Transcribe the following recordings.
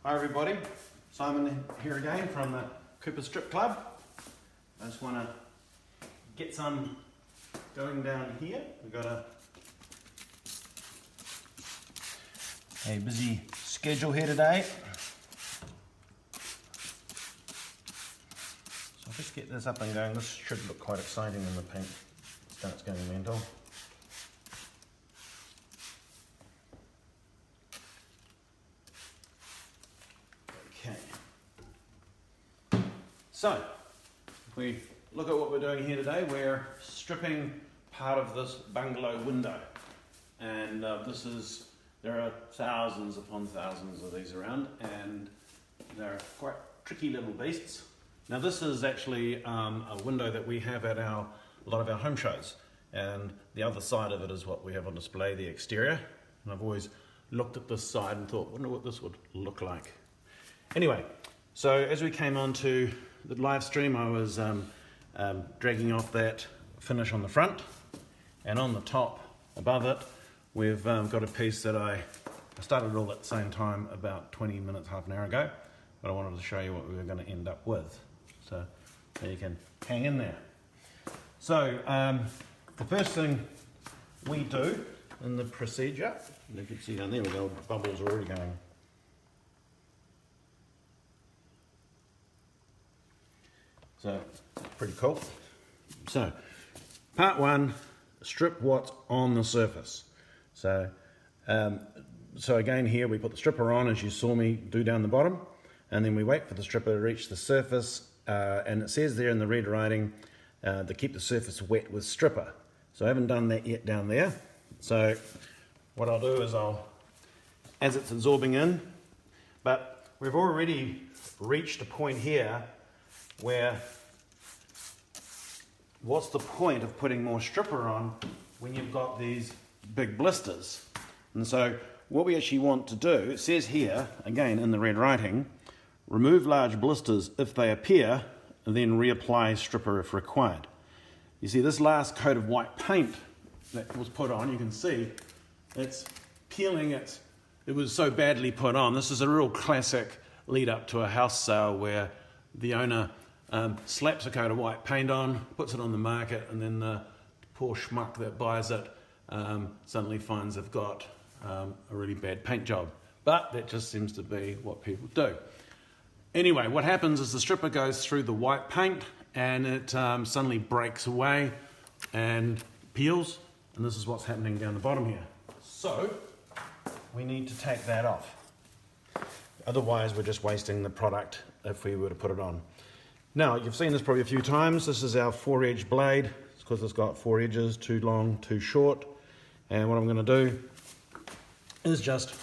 Hi everybody, Simon here again from the Cooper Strip Club. I just want to get some going down here. We've got a busy schedule here today. So I'll just get this up and going. This should look quite exciting when the paint starts going mental. So, if we look at what we're doing here today, we're stripping part of this bungalow window. And there are thousands upon thousands of these around, and they're quite tricky little beasts. Now this is actually a window that we have at a lot of our home shows. And the other side of it is what we have on display, the exterior. And I've always looked at this side and thought, wonder what this would look like. Anyway, so as we came on to the live stream, I was dragging off that finish on the front, and on the top above it we've got a piece that I started it all at the same time about 20 minutes, half an hour ago, but I wanted to show you what we were going to end up with, so you can hang in there. So the first thing we do in the procedure, and you can see down there where the bubbles are already going. So, pretty cool. So, part one, strip what's on the surface. So again here we put the stripper on, as you saw me do down the bottom, and then we wait for the stripper to reach the surface, and it says there in the red writing to keep the surface wet with stripper. So I haven't done that yet down there. So what I'll do is as it's absorbing in, but we've already reached a point here where what's the point of putting more stripper on when you've got these big blisters? And so what we actually want to do, it says here, again in the red writing, remove large blisters if they appear, and then reapply stripper if required. You see this last coat of white paint that was put on, you can see it's peeling it. It was so badly put on. This is a real classic lead up to a house sale where the owner slaps a coat of white paint on, puts it on the market, and then the poor schmuck that buys it suddenly finds they've got a really bad paint job. But that just seems to be what people do. Anyway, what happens is the stripper goes through the white paint and it suddenly breaks away and peels, and this is what's happening down the bottom here. So we need to take that off. Otherwise we're just wasting the product if we were to put it on. Now, you've seen this probably a few times. This is our 4-edge blade. It's because it's got 4 edges, too long, too short. And what I'm going to do is just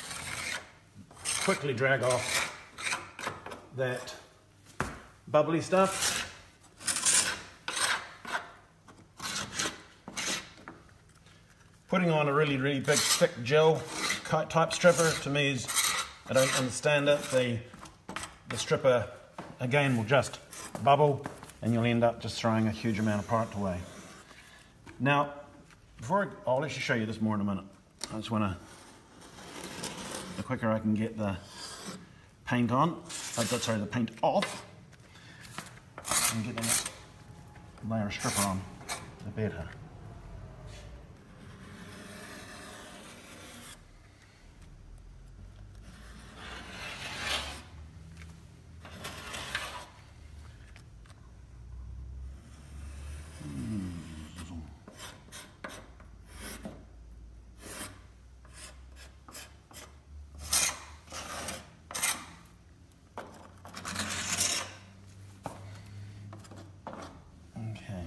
quickly drag off that bubbly stuff. Putting on a really, really big, thick gel type stripper, to me, is, I don't understand it. The stripper, again, will just bubble, and you'll end up just throwing a huge amount of product away. Now, I'll actually show you this more in a minute. I just want to, the quicker I can get the paint on, the paint off, and get the next layer of stripper on, the better.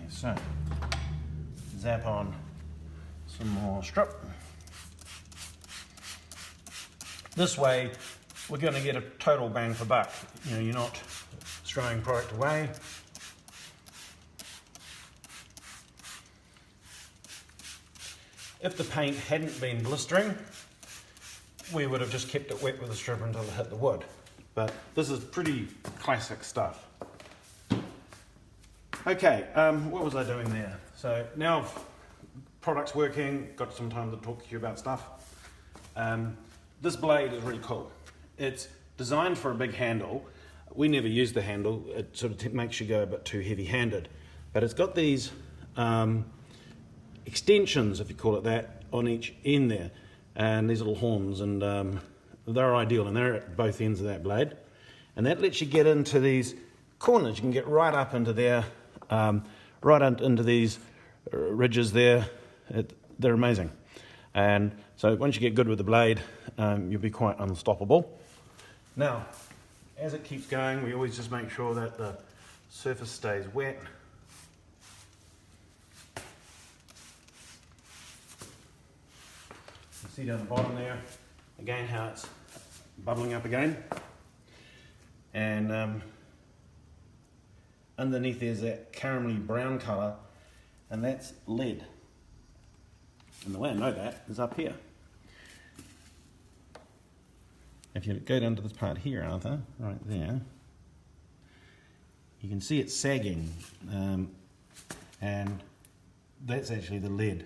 So, zap on some more strip. This way, we're going to get a total bang for buck. You know, you're not throwing product away. If the paint hadn't been blistering, we would have just kept it wet with the stripper until it hit the wood. But this is pretty classic stuff. Okay, what was I doing there? So now product's working, got some time to talk to you about stuff. This blade is really cool. It's designed for a big handle. We never use the handle, it sort of makes you go a bit too heavy-handed. But it's got these extensions, if you call it that, on each end there, and these little horns, and they're ideal, and they're at both ends of that blade. And that lets you get into these corners. You can get right up into there, right into these ridges there. They're amazing. And so once you get good with the blade, you'll be quite unstoppable. Now, as it keeps going, we always just make sure that the surface stays wet. You can see down the bottom there, again, how it's bubbling up again. And underneath there's that caramelly brown colour, and that's lead. And the way I know that is up here. If you go down to this part here, Arthur, right there, you can see it's sagging, and that's actually the lead.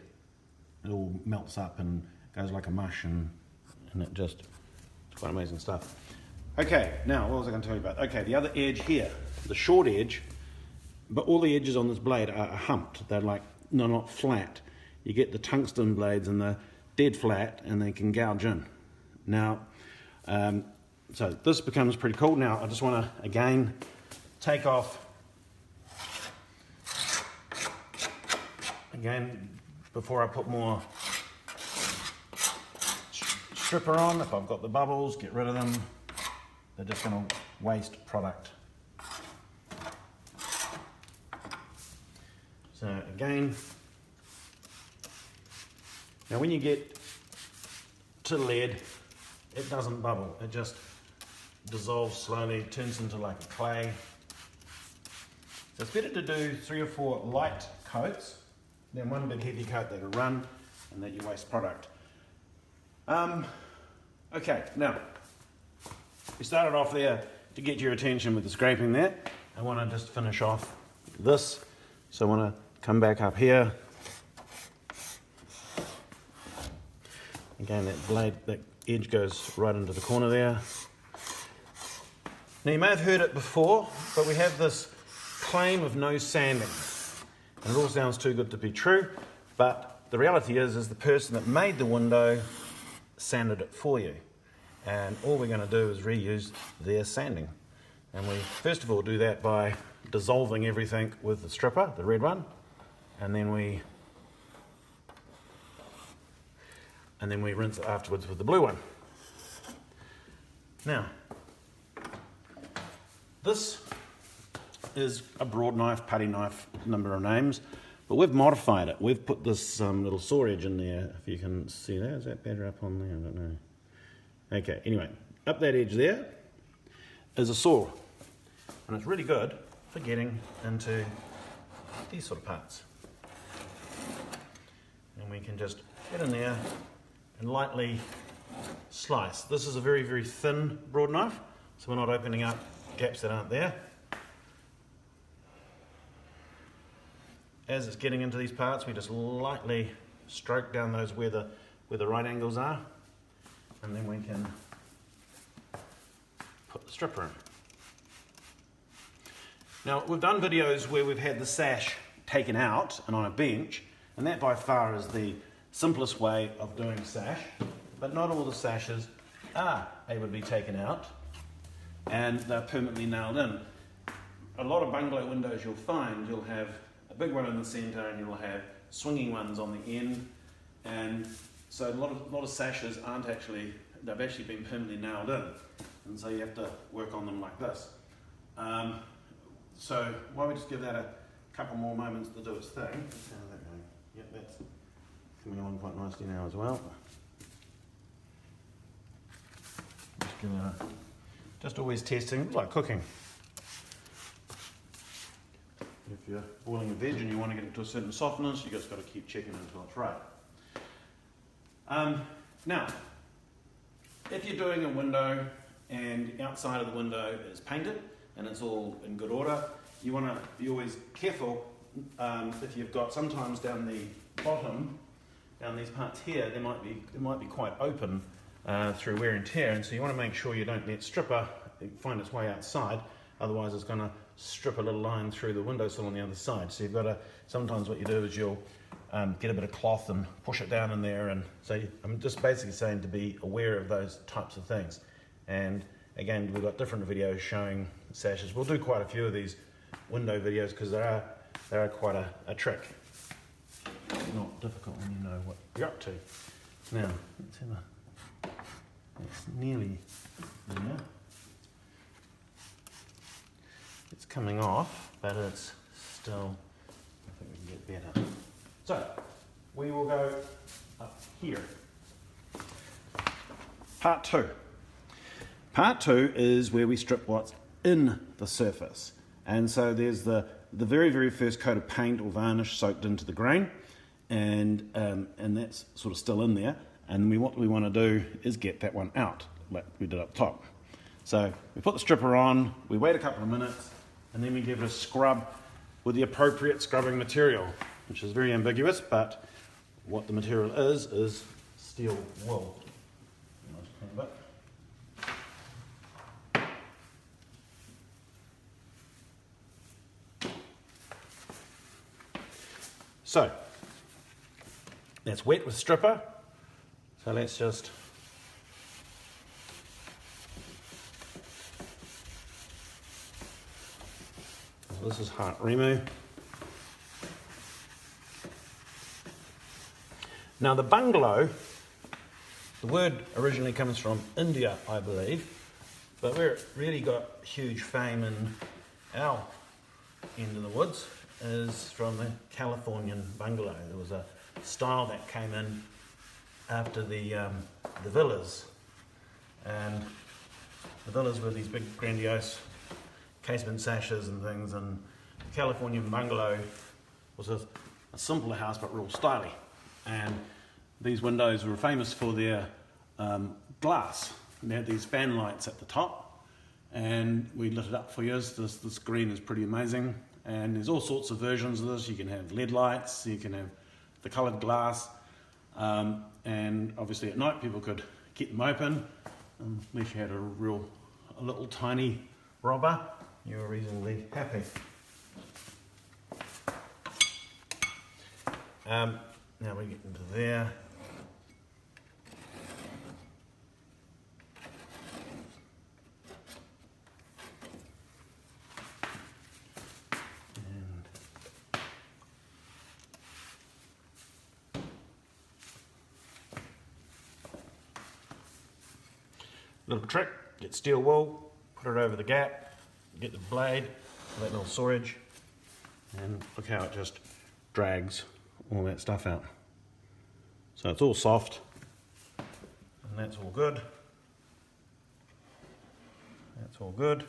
It all melts up and goes like a mush, and it just, it's quite amazing stuff. Okay, now what was I going to tell you about? Okay, the other edge here, the short edge, but all the edges on this blade are humped. They're like, no, not flat. You get the tungsten blades and the dead flat, and they can gouge in. Now, so this becomes pretty cool. Now, I just want to, again, take off, again, before I put more stripper on. If I've got the bubbles, get rid of them. They're just going to waste product. So again, now when you get to lead, it doesn't bubble, it just dissolves slowly, turns into like a clay. So it's better to do 3 or 4 light coats than one big heavy coat that'll run and that you waste product. Okay, now we started off there to get your attention with the scraping there. I want to just finish off this, so I want to come back up here. Again, that blade, that edge goes right into the corner there. Now you may have heard it before, but we have this claim of no sanding. And it all sounds too good to be true, but the reality is the person that made the window sanded it for you. And all we're going to do is reuse their sanding. And we first of all do that by dissolving everything with the stripper, the red one, and then we rinse it afterwards with the blue one. Now, this is a broad knife, putty knife, number of names, but we've modified it. We've put this little saw edge in there, if you can see that. Is that better up on there? I don't know. Okay, anyway, up that edge there is a saw, and it's really good for getting into these sort of parts. And we can just get in there and lightly slice. This is a very, very thin broad knife, so we're not opening up gaps that aren't there. As it's getting into these parts, we just lightly stroke down those where the right angles are, and then we can put the stripper in. Now, we've done videos where we've had the sash taken out and on a bench, and that by far is the simplest way of doing a sash, but not all the sashes are able to be taken out and they're permanently nailed in. A lot of bungalow windows you'll find, you'll have a big one in the centre and you'll have swinging ones on the end, and so a lot of sashes aren't actually, they've actually been permanently nailed in, and so you have to work on them like this. So why don't we just give that a couple more moments to do its thing. How's that going? Yep, that's coming along quite nicely now as well. Just give that just always testing, it's like cooking. If you're boiling a veg and you want to get it to a certain softness, you just got to keep checking until it's right. Now, if you're doing a window and outside of the window is painted and it's all in good order, you want to be always careful. If you've got, sometimes down the bottom, down these parts here, they might be quite open, through wear and tear, and so you want to make sure you don't let stripper find its way outside, otherwise it's going to strip a little line through the windowsill on the other side. So you've got to, sometimes what you do is you'll get a bit of cloth and push it down in there, and so I'm just basically saying to be aware of those types of things. And again, we've got different videos showing sashes. We'll do quite a few of these window videos because they are quite a trick. It's not difficult when you know what you're up to. Now, let's have a, it's nearly there. It's coming off, but it's still, I think we can get better. So, we will go up here. Part 2. Part 2 is where we strip what's in the surface. And so there's the very, very first coat of paint or varnish soaked into the grain, and that's sort of still in there. And what we want to do is get that one out, like we did up top. So we put the stripper on, we wait a couple of minutes, and then we give it a scrub with the appropriate scrubbing material, which is very ambiguous, but what the material is steel wool. So, that's wet with stripper, so let's just this is heart remu. Now the bungalow, the word originally comes from India, I believe, but where it really got huge fame in our end of the woods is from the Californian bungalow. There was a style that came in after the villas, and the villas were these big grandiose casement sashes and things, and the Californian bungalow was a simpler house but real stylish. And these windows were famous for their glass. And they had these fan lights at the top, and we lit it up for years. This green is pretty amazing, and there's all sorts of versions of this. You can have LED lights, you can have the coloured glass, and obviously at night people could keep them open, unless you had a little tiny robber, you were reasonably happy. Now we get into there. Little trick, get steel wool, put it over the gap, get the blade, that little storage, and look how it just drags all that stuff out. So it's all soft, and that's all good. That's all good.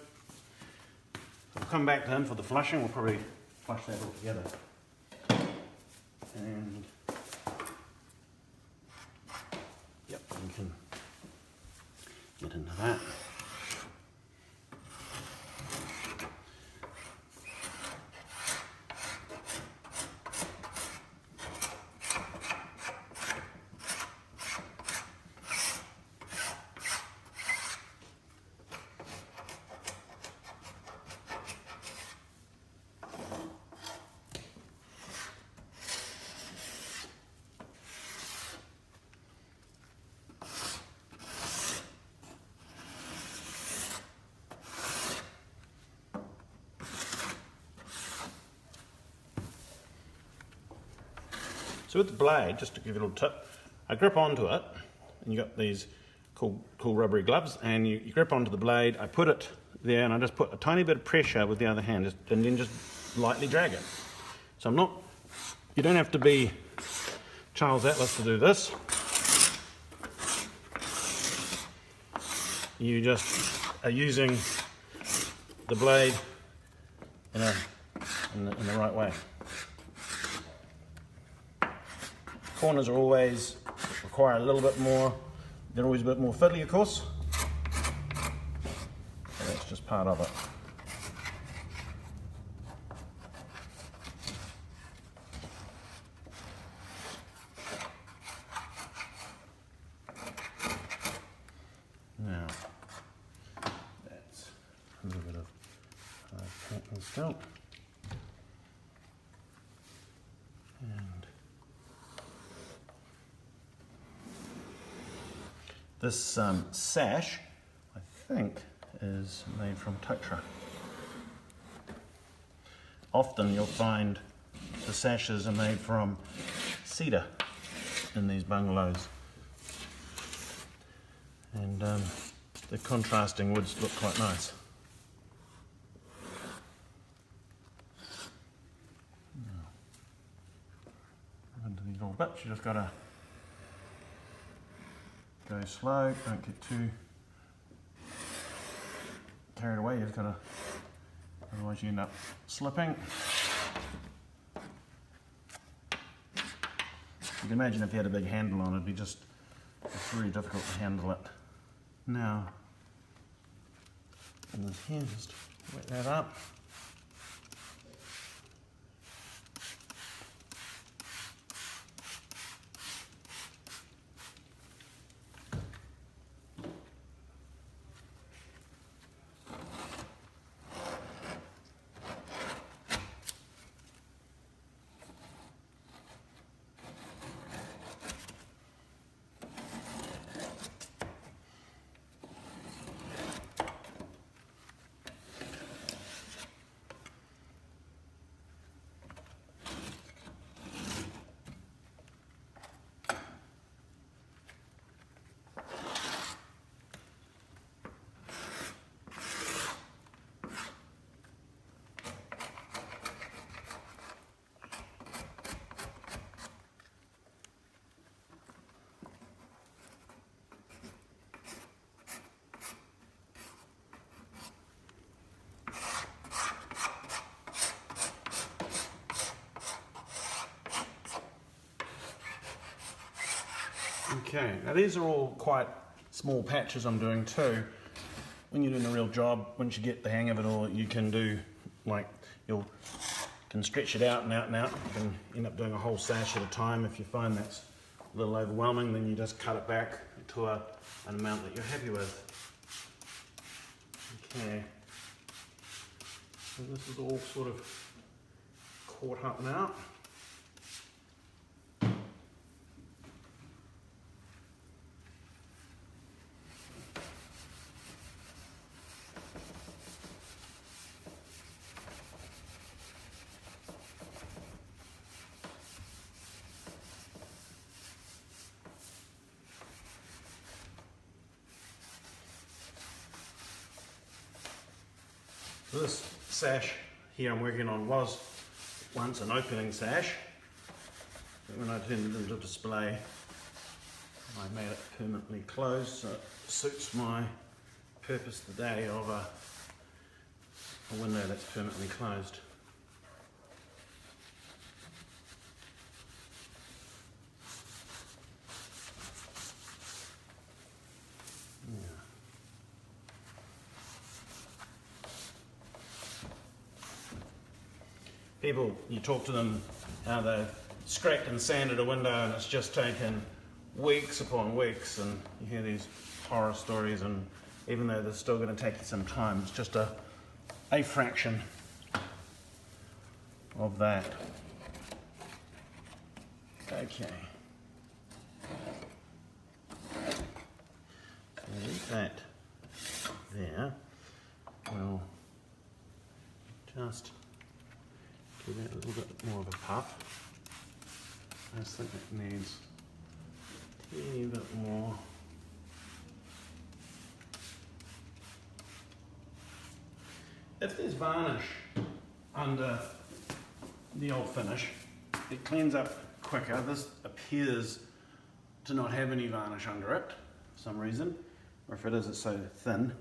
So we'll come back to him for the flushing. We'll probably flush that all together. And yep, you can get into that. So with the blade, just to give you a little tip, I grip onto it, and you got these cool rubbery gloves, and you grip onto the blade, I put it there, and I just put a tiny bit of pressure with the other hand, and then just lightly drag it. So you don't have to be Charles Atlas to do this. You just are using the blade in the right way. Corners are always require a little bit more, they're always a bit more fiddly, of course. So that's just part of it. felt. And this sash, I think, is made from tokra. Often you'll find the sashes are made from cedar in these bungalows, and the contrasting woods look quite nice. Into these little bits, you just got to go slow, don't get too carried away, you've got to, otherwise you end up slipping. You can imagine if you had a big handle on it, it'd be just really difficult to handle it. Now, and this here, just wet that up. Okay, now these are all quite small patches I'm doing too. When you're doing a real job, once you get the hang of it all, you can do, like, you can stretch it out and out and out. You can end up doing a whole sash at a time. If you find that's a little overwhelming, then you just cut it back to an amount that you're happy with. Okay, so this is all sort of caught up now. This sash here I'm working on was once an opening sash, but when I turned it into display, I made it permanently closed, so it suits my purpose today of a window that's permanently closed. People, you talk to them how they've scraped and sanded a window and it's just taken weeks upon weeks, and you hear these horror stories, and even though they're still going to take you some time, it's just a fraction of that. Okay. So leave that there. We'll just give it a little bit more of a puff. I just think it needs a teeny bit more. If there's varnish under the old finish, it cleans up quicker. This appears to not have any varnish under it for some reason, or if it is, it's so thin.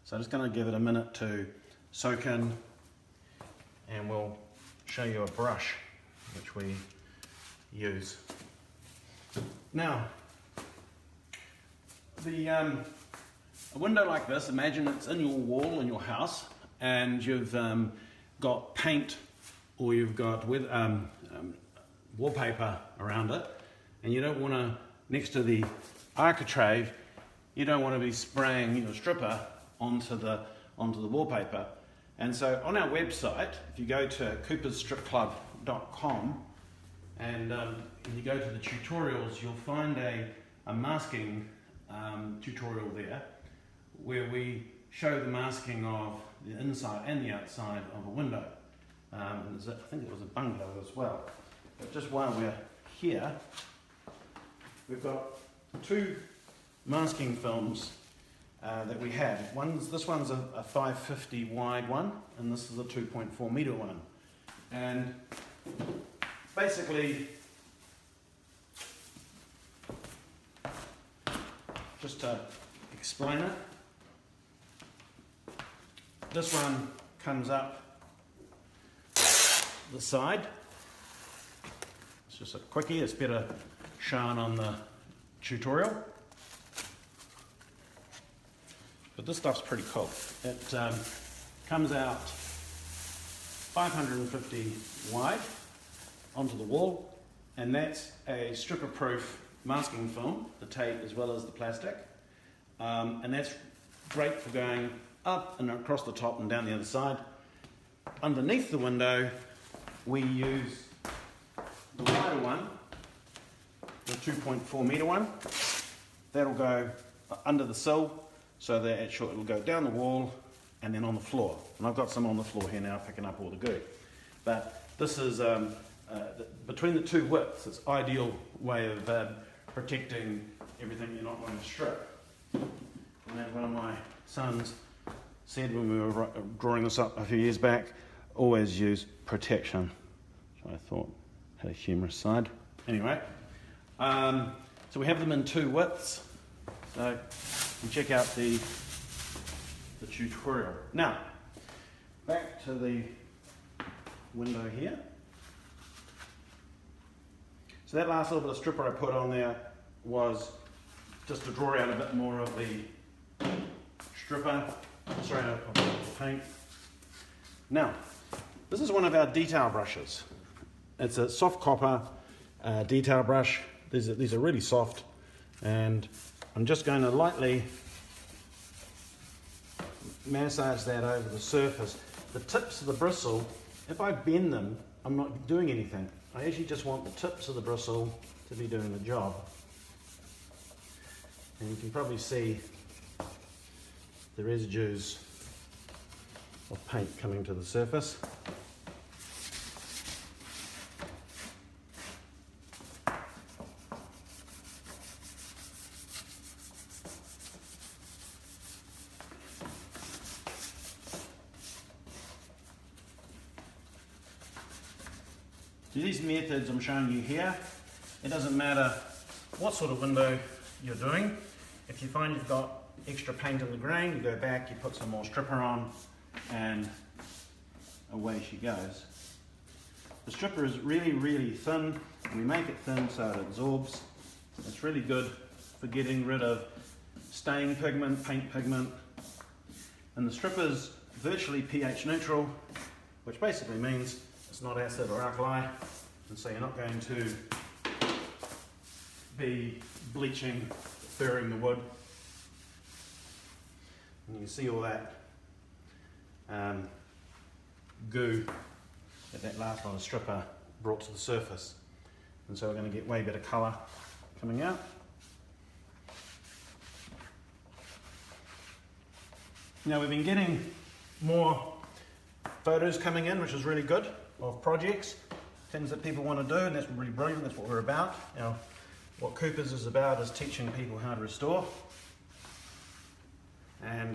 So I'm just going to give it a minute to soak in, and we'll show you a brush which we use. Now, a window like this, imagine it's in your wall in your house, and you've got paint or you've got wallpaper around it, and you don't want to, next to the architrave, you don't want to be spraying your stripper onto the wallpaper. And so on our website, if you go to coopersstripclub.com and you go to the tutorials, you'll find a masking tutorial there where we show the masking of the inside and the outside of a window. I think it was a bungalow as well. But just while we're here, we've got two masking films that we have. This one's a 550 wide one, and this is a 2.4 meter one. And basically, just to explain it, this one comes up the side. It's just a quickie, it's better shown on the tutorial. But this stuff's pretty cool. It comes out 550 wide onto the wall, and that's a stripper-proof masking film, the tape as well as the plastic. And that's great for going up and across the top and down the other side. Underneath the window, we use the wider one, the 2.4 meter one. That'll go under the sill, so that it'll go down the wall and then on the floor. And I've got some on the floor here now picking up all the goo. But this is, between the two widths, it's an ideal way of protecting everything you're not going to strip. And as one of my sons said when we were drawing this up a few years back, always use protection. Which I thought had a humorous side. Anyway, so we have them in two widths. So you check out the tutorial. Now, back to the window here. So that last little bit of stripper I put on there was just to draw out a bit more of the stripper, of the paint. Now, this is one of our detail brushes. It's a soft copper detail brush. These are really soft, and I'm just going to lightly massage that over the surface. The tips of the bristle, if I bend them, I'm not doing anything. I actually just want the tips of the bristle to be doing the job. And you can probably see the residues of paint coming to the surface. These methods I'm showing you here, it doesn't matter what sort of window you're doing. If you find you've got extra paint in the grain, you go back, you put some more stripper on, and away she goes. The stripper is really, really thin. We make it thin so it absorbs. It's really good for getting rid of stain pigment, paint pigment. And the stripper's virtually pH neutral, which basically means it's not acid or alkali, and so you're not going to be bleaching, furring the wood. And you can see all that goo that last lot of stripper brought to the surface. And so we're going to get way better colour coming out. Now we've been getting more photos coming in, which is really good, of projects, things that people want to do, and that's really brilliant. That's what we're about. You know, what Coopers is about is teaching people how to restore, and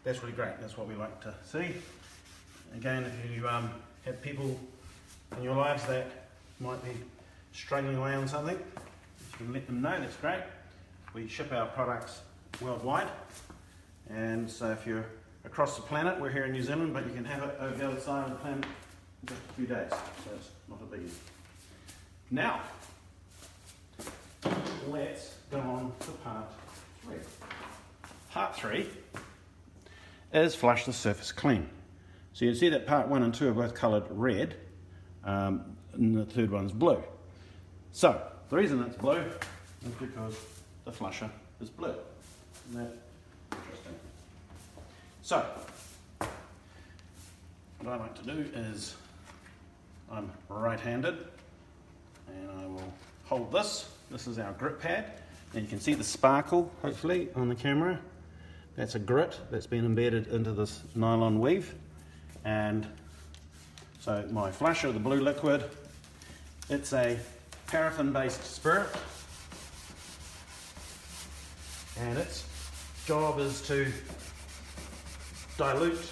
that's really great. That's what we like to see. Again, if you have people in your lives that might be struggling away on something, if you can let them know, that's great. We ship our products worldwide, and so if you're across the planet, we're here in New Zealand, but you can have it over the other side of the planet in just a few days, so it's not a biggie. Now, let's go on to part 3. Part 3 is flush the surface clean. So you see that part 1 and 2 are both coloured red, and the third one's blue. So, the reason it's blue is because the flusher is blue. Isn't that interesting? So, what I like to do is, I'm right-handed, and I will hold this. This is our grit pad, and you can see the sparkle, hopefully, on the camera. That's a grit that's been embedded into this nylon weave. And so my flusher, the blue liquid, it's a paraffin-based spirit, and its job is to dilute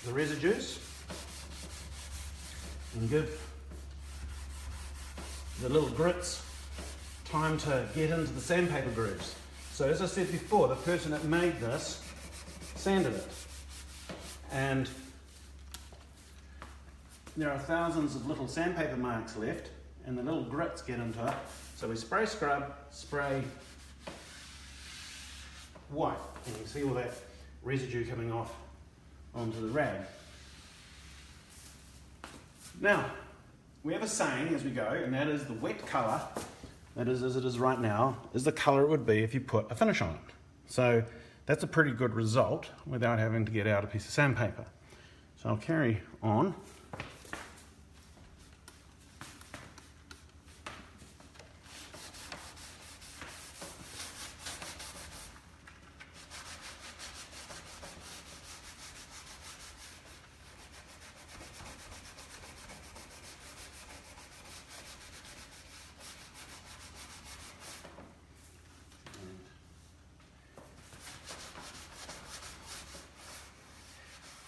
the residues and give the little grits time to get into the sandpaper grooves. So as I said before, the person that made this sanded it, and there are thousands of little sandpaper marks left, and the little grits get into it. So we spray scrub, spray white, and you can see all that residue coming off onto the rag. Now, we have a saying as we go, and that is the wet colour, that is as it is right now, is the colour it would be if you put a finish on it. So that's a pretty good result without having to get out a piece of sandpaper. So I'll carry on.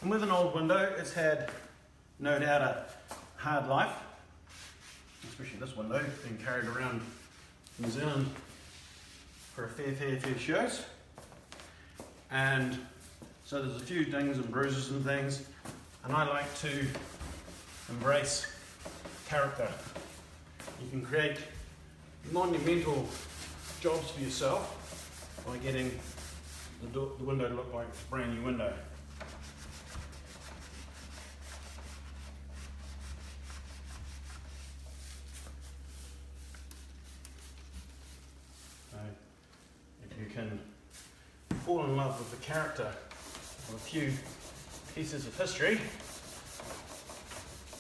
And with an old window, it's had, no doubt, a hard life, especially this window, being carried around New Zealand for a fair few shows. And so there's a few dings and bruises and things, and I like to embrace character. You can create monumental jobs for yourself by getting the window to look like a brand new window. You can fall in love with the character of a few pieces of history.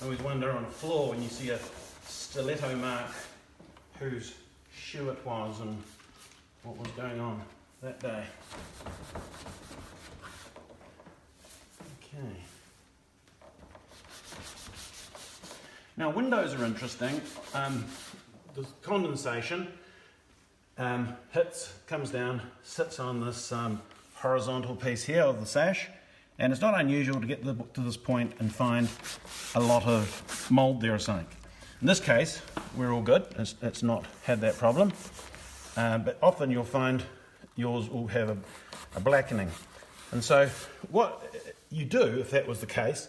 I always wonder on a floor when you see a stiletto mark whose shoe it was and what was going on that day. Okay. Now windows are interesting. The condensation comes down, sits on this horizontal piece here of the sash, and it's not unusual to get to this point and find a lot of mould there or something. In this case, we're all good. It's not had that problem, but often you'll find yours will have a blackening. And so what you do, if that was the case,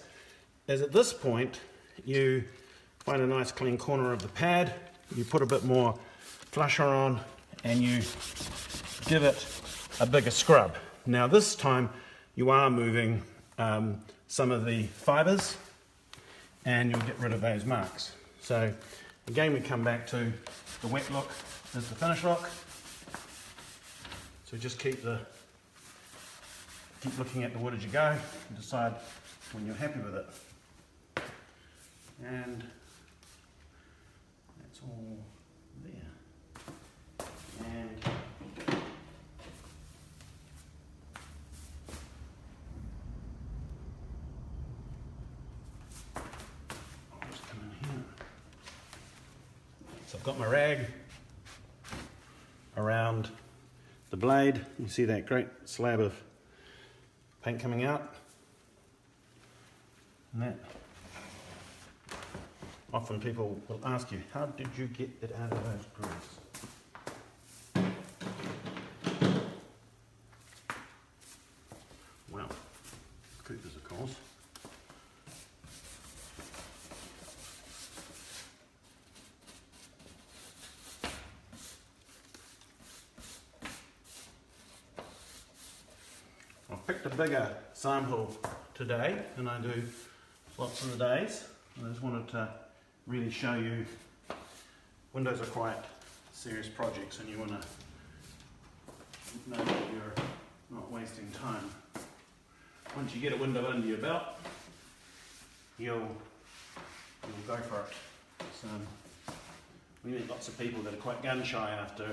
is at this point you find a nice clean corner of the pad, you put a bit more flusher on, and you give it a bigger scrub. Now this time you are moving some of the fibres, and you'll get rid of those marks. So again we come back to the wet look is the finish look. So just keep looking at the wood as you go and decide when you're happy with it. And that's all there. And I'll just come in here. So I've got my rag around the blade. You see that great slab of paint coming out. And that, often people will ask you, how did you get it out of those grooves? Well, Coopers of course. I've picked a bigger sample today than I do lots of the days. I just wanted to really show you windows are quite serious projects, and you want to know that you're not wasting time. Once you get a window under your belt, you'll go for it. So, we meet lots of people that are quite gun shy after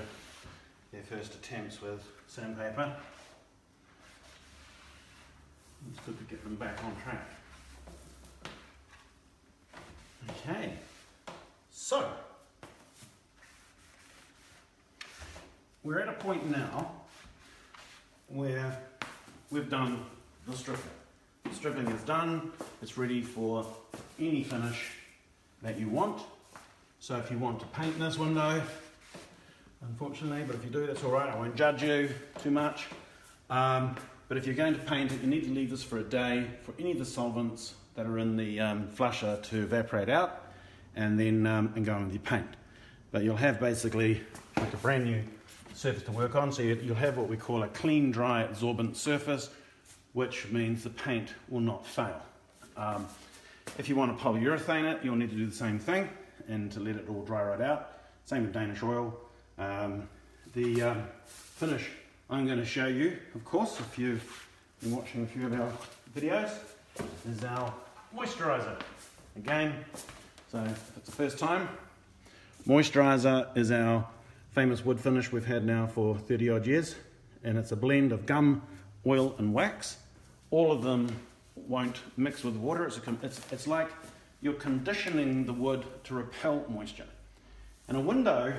their first attempts with sandpaper. It's good to get them back on track. Okay, so we're at a point now where we've done the stripping. The stripping is done, it's ready for any finish that you want. So if you want to paint this window, unfortunately, but if you do, that's all right, I won't judge you too much. But if you're going to paint it, you need to leave this for a day for any of the solvents that are in the flusher to evaporate out, and then and go on with your paint. But you'll have basically like a brand new surface to work on, so you'll have what we call a clean, dry, absorbent surface, which means the paint will not fail. If you want to polyurethane it, you'll need to do the same thing, and to let it all dry right out. Same with Danish oil. The finish I'm going to show you, of course, if you've been watching a few of our videos, is our moisturiser. Again, so if it's the first time, moisturiser is our famous wood finish we've had now for 30 odd years, and it's a blend of gum, oil and wax. All of them won't mix with water. It's like you're conditioning the wood to repel moisture. And a window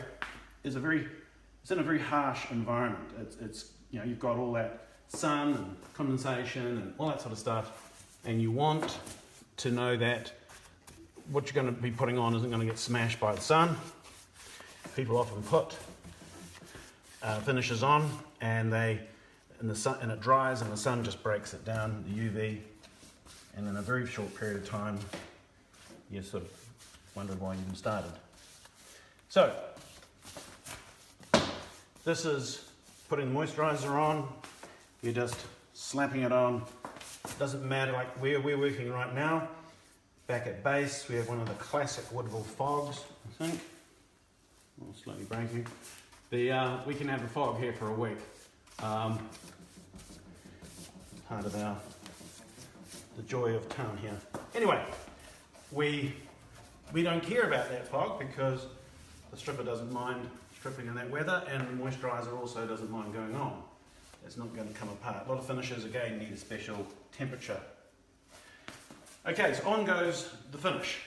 is it's in a very harsh environment. It's you've got all that sun and condensation and all that sort of stuff, and you want to know that what you're going to be putting on isn't going to get smashed by the sun. People often put finishes on, and it dries, and the sun just breaks it down, the UV, and in a very short period of time, you sort of wonder why you even started. So, this is putting the moisturiser on. You're just slapping it on. Doesn't matter, like where we're working right now. Back at base, we have one of the classic Woodville fogs, I think. Oh, slightly breaking. We can have a fog here for a week. Part of the joy of town here. Anyway, we don't care about that fog because the stripper doesn't mind stripping in that weather, and the moisturiser also doesn't mind going on. It's not going to come apart. A lot of finishes, again, need a special temperature. Okay, so on goes the finish.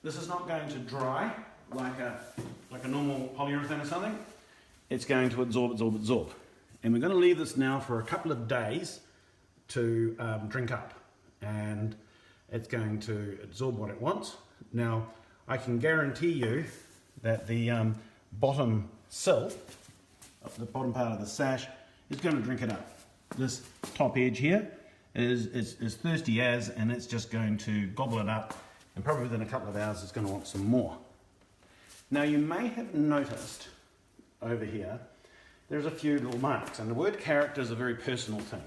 This is not going to dry like a normal polyurethane or something. It's going to absorb. And we're going to leave this now for a couple of days to drink up. And it's going to absorb what it wants. Now, I can guarantee you that the bottom sill, the bottom part of the sash, is going to drink it up. This top edge here is thirsty as, and it's just going to gobble it up, and probably within a couple of hours it's going to want some more. Now you may have noticed over here there's a few little marks, and the word character is a very personal thing.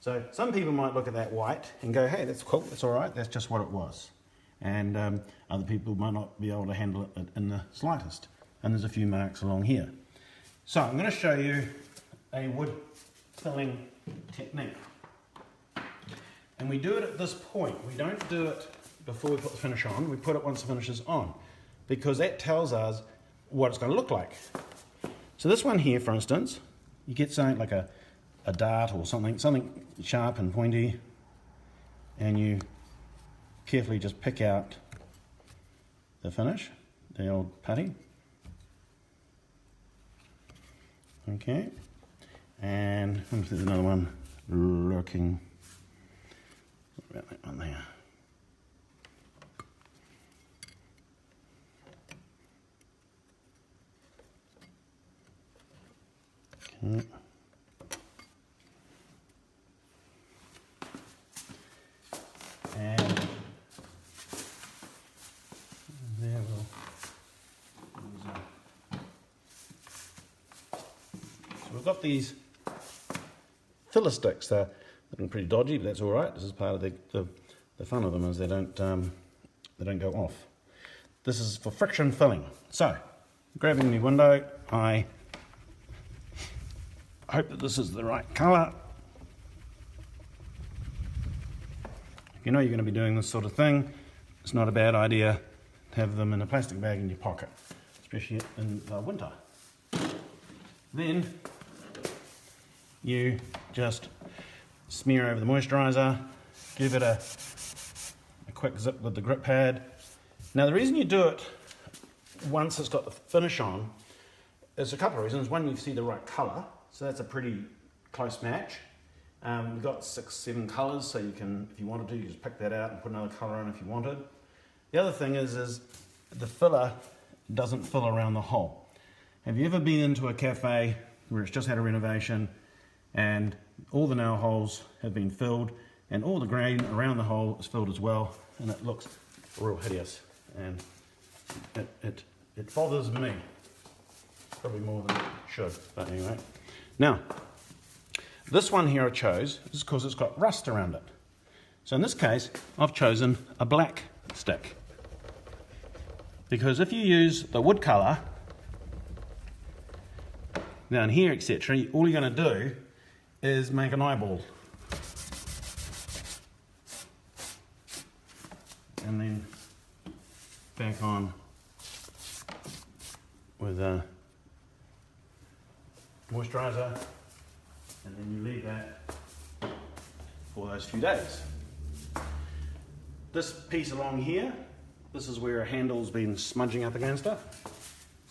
So some people might look at that white and go, hey, that's cool, that's all right, that's just what it was. And other people might not be able to handle it in the slightest. And there's a few marks along here. So I'm going to show you a wood filling technique. And we do it at this point. We don't do it before we put the finish on. We put it once the finish is on, because that tells us what it's going to look like. So this one here, for instance, you get something like a dart or something sharp and pointy, and you carefully just pick out the finish, the old putty. Okay, and there's another one lurking. What about that one there? Okay. And there so we've got these filler sticks. They're looking pretty dodgy, but that's all right. This is part of the fun of them, is they don't go off. This is for friction filling. So, grabbing the window, I hope that this is the right colour. if you know you're going to be doing this sort of thing, it's not a bad idea to have them in a plastic bag in your pocket, especially in the winter. Then you just smear over the moisturiser, give it a quick zip with the grip pad. Now the reason you do it once it's got the finish on is a couple of reasons. One, you see the right colour, so that's a pretty close match. We've got 6-7 colours, so you can, if you wanted to, you just pick that out and put another colour on if you wanted. The other thing is the filler doesn't fill around the hole. Have you ever been into a cafe where it's just had a renovation and all the nail holes have been filled and all the grain around the hole is filled as well, and it looks real hideous, and it bothers me probably more than it should, but anyway. Now this one here I chose is because it's got rust around it. So in this case, I've chosen a black stick. Because if you use the wood colour down here, etc., all you're going to do is make an eyeball. And then back on with a moisturiser. And then you leave that for those few days. This piece along here, this is where a handle's been smudging up against it.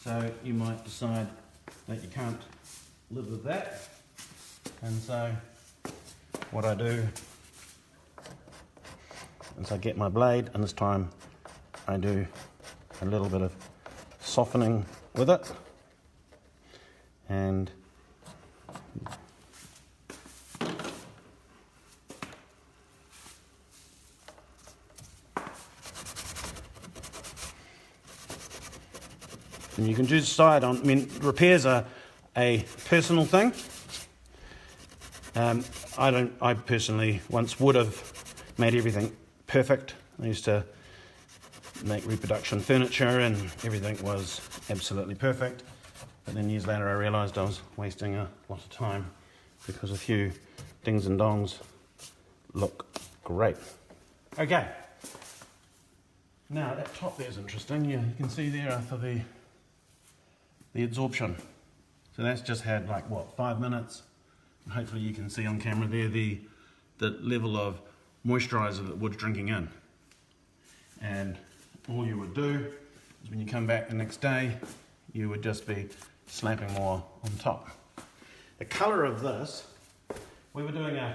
So you might decide that you can't live with that. And so what I do is I get my blade, and this time I do a little bit of softening with it. And you can decide on, I mean, repairs are a personal thing. I personally once would have made everything perfect. I used to make reproduction furniture and everything was absolutely perfect. But then years later I realised I was wasting a lot of time because a few dings and dongs look great. Okay. Now that top there is interesting. You can see there after the absorption. So that's just had like what, 5 minutes. And hopefully you can see on camera there the level of moisturiser that wood's drinking in. And all you would do is when you come back the next day, you would just be slapping more on top. The colour of this, we were doing a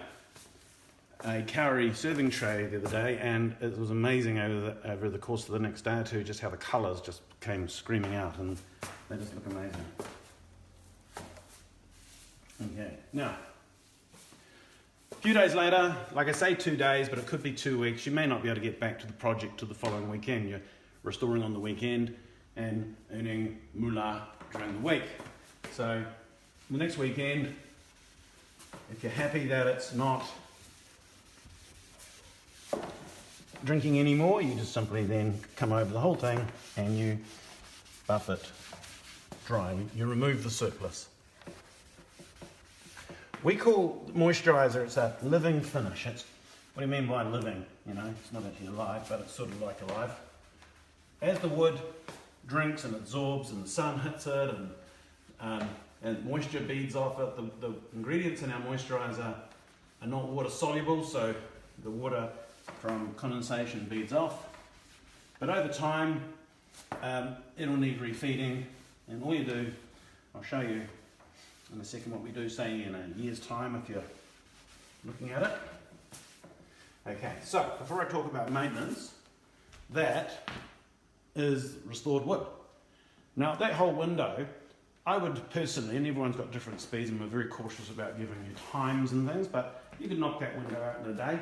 Kauri serving tray the other day, and it was amazing over the course of the next day or two just how the colours just came screaming out, and they just look amazing. Okay, now, a few days later, like I say 2 days, but it could be 2 weeks. You may not be able to get back to the project till the following weekend. You're restoring on the weekend and earning moolah during the week. So the next weekend, if you're happy that it's not drinking anymore, you just simply then come over the whole thing and you buff it dry. You remove the surplus. We call moisturiser, it's a living finish. What do you mean by living? You know, it's not actually alive, but it's sort of like alive. As the wood drinks and absorbs and the sun hits it and moisture beads off it, the ingredients in our moisturiser are not water soluble, so the water from condensation beads off. But over time, it'll need refeeding, and all you do, I'll show you in a second what we do, say in a year's time if you're looking at it. Okay, so before I talk about maintenance, that is restored wood. Now that whole window, I would personally, and everyone's got different speeds and we're very cautious about giving you times and things, but you could knock that window out in a day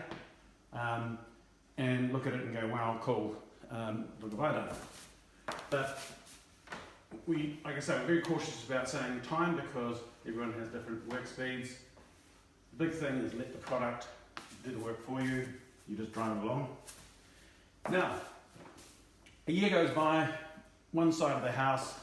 and look at it and go, wow, cool, look have I done. But like I say, we're very cautious about saying time because everyone has different work speeds. The big thing is let the product do the work for you, you just drive along. Now, a year goes by, one side of the house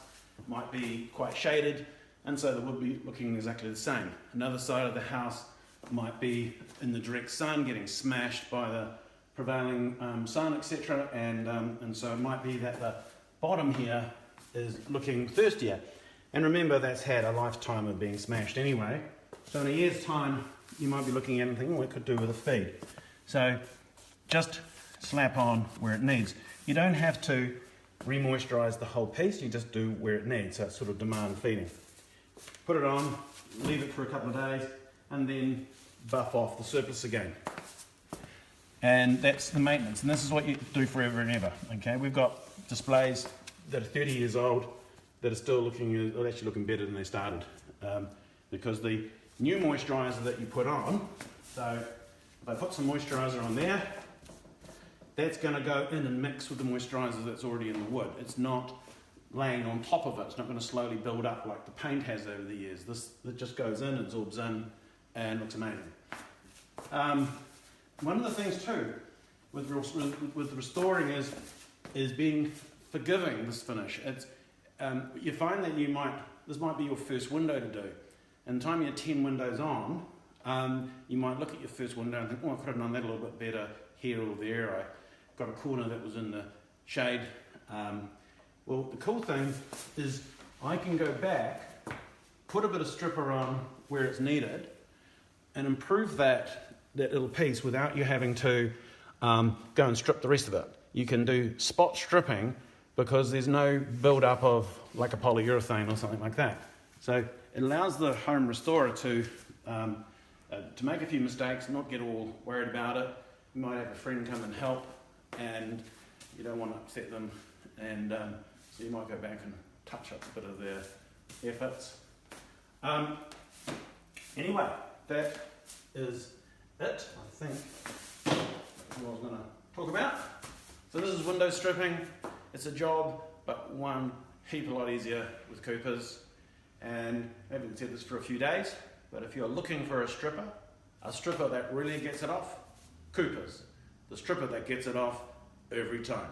might be quite shaded, and so the wood will be looking exactly the same. Another side of the house might be in the direct sun, getting smashed by prevailing sun, etc. And so it might be that the bottom here is looking thirstier. And remember, that's had a lifetime of being smashed anyway. So in a year's time, you might be looking at it and thinking, well, it could do with a feed. So just slap on where it needs. You don't have to re-moisturise the whole piece, you just do where it needs, so it's sort of demand feeding. Put it on, leave it for a couple of days, and then buff off the surplus again. And that's the maintenance, and this is what you do forever and ever. Okay, we've got displays that are 30 years old that are still looking, or actually looking better than they started, because the new moisturiser that you put on, so if I put some moisturiser on there, that's going to go in and mix with the moisturiser that's already in the wood. It's not laying on top of it. It's not going to slowly build up like the paint has over the years. It just goes in, absorbs in, and looks amazing. One of the things too with restoring is being forgiving this finish. It's you find that this might be your first window to do. And the time you're 10 windows on, you might look at your first window and think, oh, I could have done that a little bit better here or there. I got a corner that was in the shade. Well, the cool thing is I can go back, put a bit of stripper on where it's needed, and improve that little piece without you having to go and strip the rest of it. You can do spot stripping because there's no build-up of like a polyurethane or something like that. So it allows the home restorer to make a few mistakes, not get all worried about it. You might have a friend come and help, and you don't want to upset them, and so you might go back and touch up a bit of their efforts. Anyway, that is it, I think, what I was going to talk about. So this is window stripping. It's a job, but one heap a lot easier with Coopers. And I haven't said this for a few days, but if you're looking for a stripper that really gets it off, Coopers. The stripper that gets it off every time.